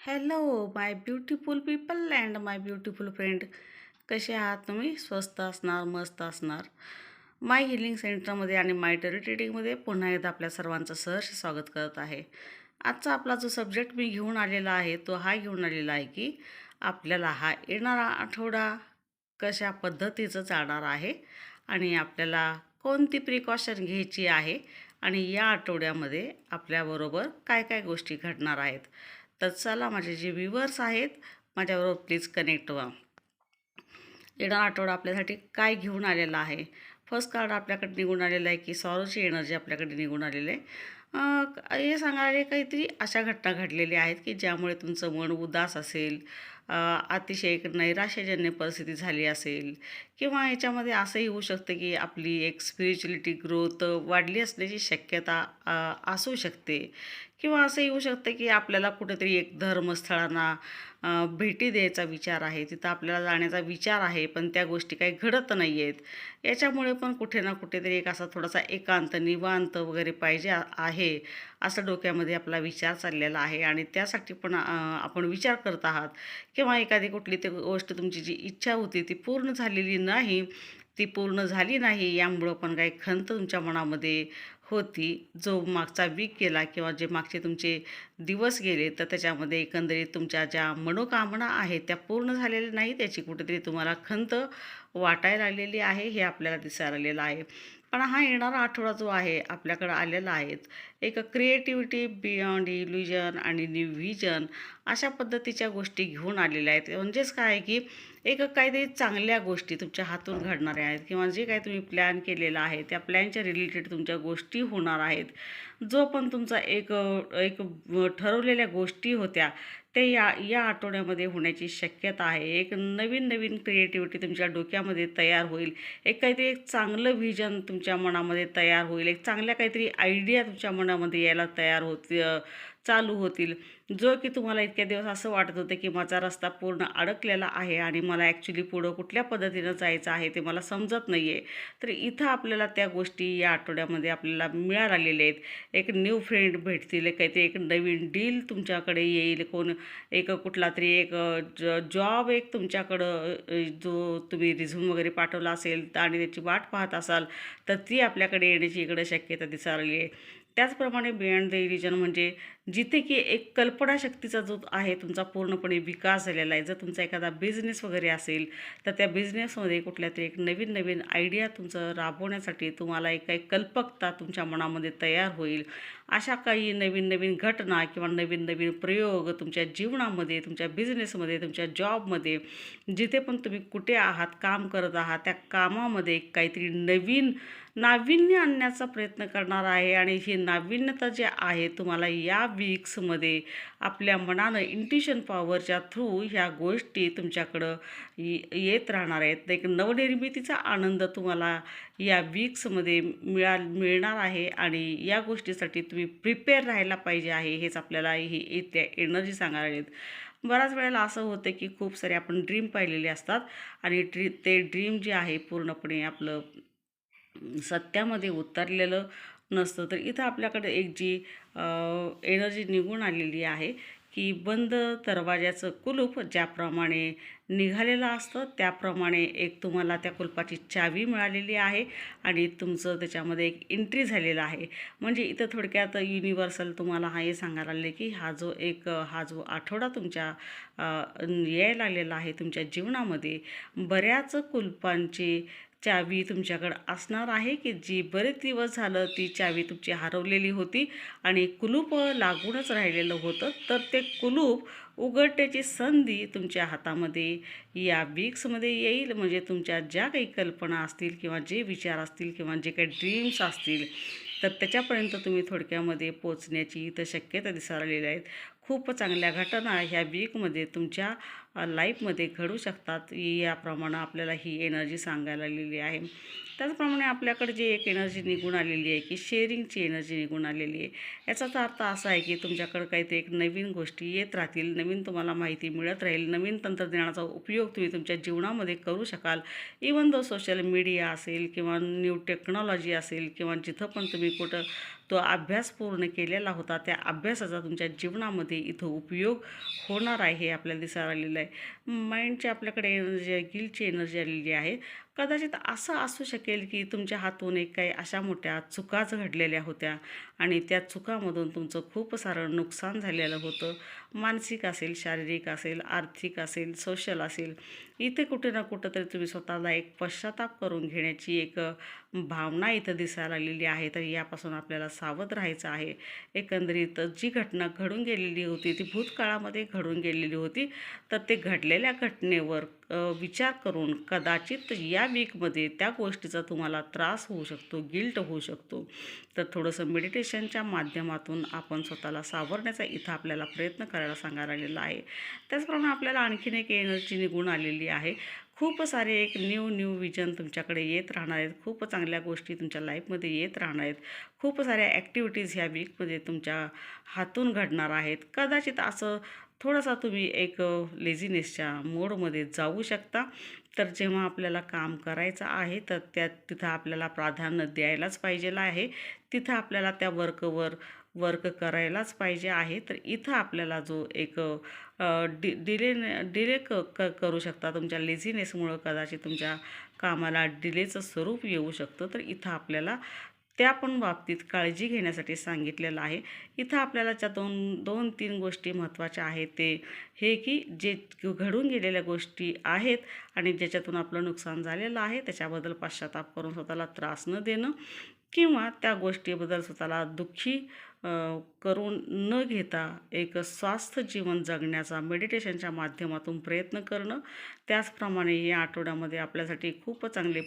Hello my beautiful people and my beautiful friend. कसे आहात तुम्ही? स्वस्त असणार, मस्त असणार. माय हिलिंग सेंटरमध्ये आणि माय टेरी ट्रेडिंगमध्ये पुन्हा एकदा आपल्या सर्वांचं सहर्ष स्वागत करत आहे. आजचा आपला जो सब्जेक्ट मी घेऊन आलेला आहे तो हा घेऊन आलेला आहे की आपल्याला हा येणारा आठवडा कशा पद्धतीचं जाणार आहे आणि आपल्याला कोणती प्रिकॉशन घ्यायची आहे आणि या आठवड्यामध्ये आपल्याबरोबर काय काय गोष्टी घडणार आहेत. तर चला माझे जे व्ह्युअर्स आहेत माझ्याबरोबर प्लीज कनेक्ट व्हा. येणारा आठवडा आपल्यासाठी काय घेऊन आलेला आहे. फर्स्ट कार्ड आपल्याकडे निघून आलेलं आहे की सॉरोची एनर्जी आपल्याकडे निघून आलेलं आहे. हे सांगणारे काहीतरी अशा घटना घडलेल्या आहेत की ज्यामुळे तुमचं मन उदास असेल, अतिशय एक नैराश्यजन्य परिस्थिती झाली असेल किंवा याच्यामध्ये असंही होऊ शकतं की आपली एक स्पिरिच्युअलिटी ग्रोथ वाढली असण्याची शक्यता असू शकते किंवा असंही होऊ शकतं की आपल्याला कुठेतरी एक धर्मस्थळांना भेटी द्यायचा विचार आहे, तिथं आपल्याला जाण्याचा विचार आहे, पण त्या गोष्टी काही घडत नाही आहेत. याच्यामुळे पण कुठे ना कुठेतरी एक असा थोडासा एकांत निवांत वगैरे पाहिजे आहे असं डोक्यामध्ये आपला विचार चाललेला आहे आणि त्यासाठी पण आपण विचार करत आहात किंवा एखादी कुठली ते गोष्ट तुमची जी इच्छा होती ती पूर्ण झालेली नाही, ती पूर्ण झाली नाही यामुळं पण काही खंत तुमच्या मनामध्ये होती. जो मागचा वीक गेला किंवा जे मागचे तुमचे दिवस गेले तर त्याच्यामध्ये एकंदरीत तुमच्या ज्या मनोकामना आहेत त्या पूर्ण झालेल्या नाहीत, त्याची कुठेतरी तुम्हाला खंत वाटायला आलेली आहे, हे आपल्याला दिसायला आलेलं आहे. पण हा येणारा आठवडा जो आहे आपल्याकडं आलेला आहे एक क्रिएटिव्हिटी बियॉन्ड इल्युजन आणि न्यू व्हिजन अशा पद्धतीच्या गोष्टी घेऊन आलेल्या आहेत. म्हणजेच काय आहे की एक काहीतरी चांगल्या गोष्टी तुमच्या हातून घडणाऱ्या आहेत किंवा जे काही तुम्ही प्लॅन केलेला आहे त्या प्लॅनच्या रिलेटेड तुमच्या गोष्टी होणार आहेत. जो पण तुमचा एक एक ठरवलेल्या गोष्टी होत्या ते या आठवड्यामध्ये होण्याची शक्यता आहे. एक नवीन नवीन क्रिएटिव्हिटी तुमच्या डोक्यामध्ये तयार होईल. एक काहीतरी एक चांगलं व्हिजन तुमच्या मनामध्ये तयार होईल. एक चांगल्या काहीतरी आयडिया तुमच्या मनामध्ये यायला तयार चालू होतील. जो की तुम्हाला इतक्या दिवस असं वाटत होतं की माझा रस्ता पूर्ण अडकलेला आहे आणि मला ॲक्च्युली पुढं कुठल्या पद्धतीनं जायचं आहे ते मला समजत नाही आहे. तर इथं आपल्याला त्या गोष्टी या आठवड्यामध्ये आपल्याला मिळालेल्या आहेत. एक न्यू फ्रेंड भेटतील, काहीतरी एक नवीन डील तुमच्याकडे येईल, एक कुठला तरी एक जॉब एक तुमच्याकडं जो तुम्ही रिझ्यूम वगैरे पाठवला असेल आणि त्याची वाट पाहत असाल तर ती आपल्याकडे येण्याची इकडं शक्यता दिसायला आहे. त्याचप्रमाणे बियॉन्ड द इल्युजन म्हणजे जिथे की एक कल्पनाशक्तीचा जो आहे तुमचा पूर्णपणे विकास झालेला आहे. जर तुमचा एखादा बिझनेस वगैरे असेल तर त्या बिझनेसमध्ये कुठल्या तरी एक नवीन नवीन आयडिया तुमचं राबवण्यासाठी तुम्हाला एक काही कल्पकता तुमच्या मनामध्ये तयार होईल. अशा काही नवीन नवीन घटना किंवा नवीन नवीन प्रयोग तुमच्या जीवनामध्ये, तुमच्या बिझनेसमध्ये, तुमच्या जॉबमध्ये, जिथे पण तुम्ही कुठे आहात, काम करत आहात, त्या कामामध्ये काहीतरी नवीन नाविन्य आणण्याचा प्रयत्न करणार आहे आणि ही नाविन्यता जे आहे तुम्हाला या वीक्समध्ये आपल्या मनानं इंट्युशन पॉवरच्या थ्रू ह्या गोष्टी तुमच्याकडं येत राहणार आहेत. एक नवनिर्मितीचा आनंद तुम्हाला या वीक्समध्ये मिळणार आहे आणि या गोष्टीसाठी तुम्ही प्रिपेअर राहायला पाहिजे आहे, हेच आपल्याला ही इथल्या एनर्जी सांगायला आहेत. बऱ्याच वेळेला असं होतं की खूप सारे आपण ड्रीम पाहिलेले असतात आणि ते ड्रीम जे आहे पूर्णपणे आपलं सत्यामध्ये उतरलेलं नसतं. तर इथं आपल्याकडे एक जी एनर्जी निघून आलेली आहे की बंद दरवाजाचं कुलूप ज्याप्रमाणे निघालेलं असतं त्याप्रमाणे एक तुम्हाला त्या कुलपाची चावी मिळालेली आहे आणि तुमचं त्याच्यामध्ये एक एंट्री झालेला आहे. म्हणजे इथं थोडक्यात युनिव्हर्सल तुम्हाला हे सांगायला लागले की हा जो आठवडा तुमच्या यायला लागलेला आहे तुमच्या जीवनामध्ये बऱ्याच कुलपांची चावी तुमच्याकडं असणार आहे की जी बरेच दिवस झालं ती चावी तुमची हरवलेली होती आणि कुलूप लागूनच राहिलेलं होतं. तर ते कुलूप उघडण्याची संधी तुमच्या हातामध्ये या वीक्समध्ये येईल. म्हणजे तुमच्या ज्या काही कल्पना असतील किंवा जे विचार असतील किंवा जे काही ड्रीम्स असतील तर त्याच्यापर्यंत तुम्ही थोडक्यामध्ये पोचण्याची इथं शक्यता दिसायला आहेत. खूप चांगल्या घटना ह्या वीकमध्ये तुमच्या लाईफमध्ये घडू शकतात, याप्रमाणे आपल्याला ही एनर्जी सांगायला आलेली आहे. त्याचप्रमाणे आपल्याकडे जी एक एनर्जी निघून आलेली आहे की शेअरिंगची एनर्जी निघून आलेली आहे. याचाच अर्थ असा आहे की तुमच्याकडं काहीतरी एक नवीन गोष्टी येत राहतील, नवीन तुम्हाला माहिती मिळत राहील, नवीन तंत्रज्ञानाचा उपयोग तुम्ही तुमच्या जीवनामध्ये करू शकाल. इवन दो सोशल मीडिया असेल किंवा न्यू टेक्नॉलॉजी असेल किंवा जिथं पण तुम्ही कुठं तो अभ्यास पूर्ण केलेला होता, त्या अभ्यासाचा तुमच्या जीवनामध्ये इथं उपयोग होणार आहे हे आपल्याला दिसायला आलेलं आहे. माइंडची आपल्याकडे एनर्जी आहे, गिल्टची एनर्जी आलेली आहे. कदाचित असं असू शकेल की तुमच्या हातून एक काही अशा मोठ्या चुकाच घडलेल्या होत्या आणि त्या चुकामधून तुमचं खूप सारं नुकसान झालेलं होतं. मानसिक असेल, शारीरिक असेल, आर्थिक असेल, सोशल असेल. इथे कुठे ना कुठंतरी तुम्ही स्वतःला एक पश्चाताप करून घेण्याची एक भावना इथं दिसायला आलेली आहे. तर यापासून आपल्याला सावध राहायचं आहे. एकंदरीत जी घटना घडून गेलेली होती ती भूतकाळामध्ये घडून गेलेली होती. तर ते घडलेल्या घटनेवर विचार करून कदाचित या वीकमध्ये त्या गोष्टीचा तुम्हाला त्रास होऊ शकतो, गिल्ट होऊ शकतो. तर थोडंसं मेडिटेशनच्या माध्यमातून आपण स्वतःला सावरण्याचा इथं आपल्याला प्रयत्न करायला सांगायला आलेला आहे. त्याचप्रमाणे आपल्याला आणखीन एक एनर्जी निघून आलेली आहे. खूप सारे एक न्यू विजन तुमच्याकडे येत राहणार आहेत. खूप चांगल्या गोष्टी तुमच्या लाईफमध्ये येत राहणार आहेत. खूप साऱ्या ॲक्टिव्हिटीज ह्या वीकमध्ये तुमच्या हातून घडणार आहेत. कदाचित असं थोडासा तुम्ही एक लेझीनेसच्या मोडमध्ये जाऊ शकता. तर जेव्हा आपल्याला काम करायचं आहे तर तिथं आपल्याला प्राधान्य द्यायलाच पाहिजेलं आहे. तिथं आपल्याला त्या वर्क करायलाच पाहिजे आहे. तर इथं आपल्याला जो एक डिले करू शकता. तुमच्या लेझीनेसमुळं कदाचित तुमच्या कामाला डिलेचं स्वरूप येऊ शकतं. तर इथं आपल्याला त्या पण बाबतीत काळजी घेण्यासाठी सांगितलेलं आहे. इथं आपल्याला ज्या 2-3 गोष्टी महत्त्वाच्या आहेत ते हे की जे घडून गेलेल्या गोष्टी आहेत आणि ज्याच्यातून आपलं नुकसान झालेलं आहे त्याच्याबद्दल पश्चाताप करून स्वतःला त्रास न देणं किंवा त्या गोष्टीबद्दल स्वतःला दुःखी करून न घेता एक स्वस्थ जीवन जगण्याचा मेडिटेशनच्या माध्यमातून प्रयत्न करणं. त्याचप्रमाणे या आठवड्यामध्ये आपल्यासाठी खूप चांगले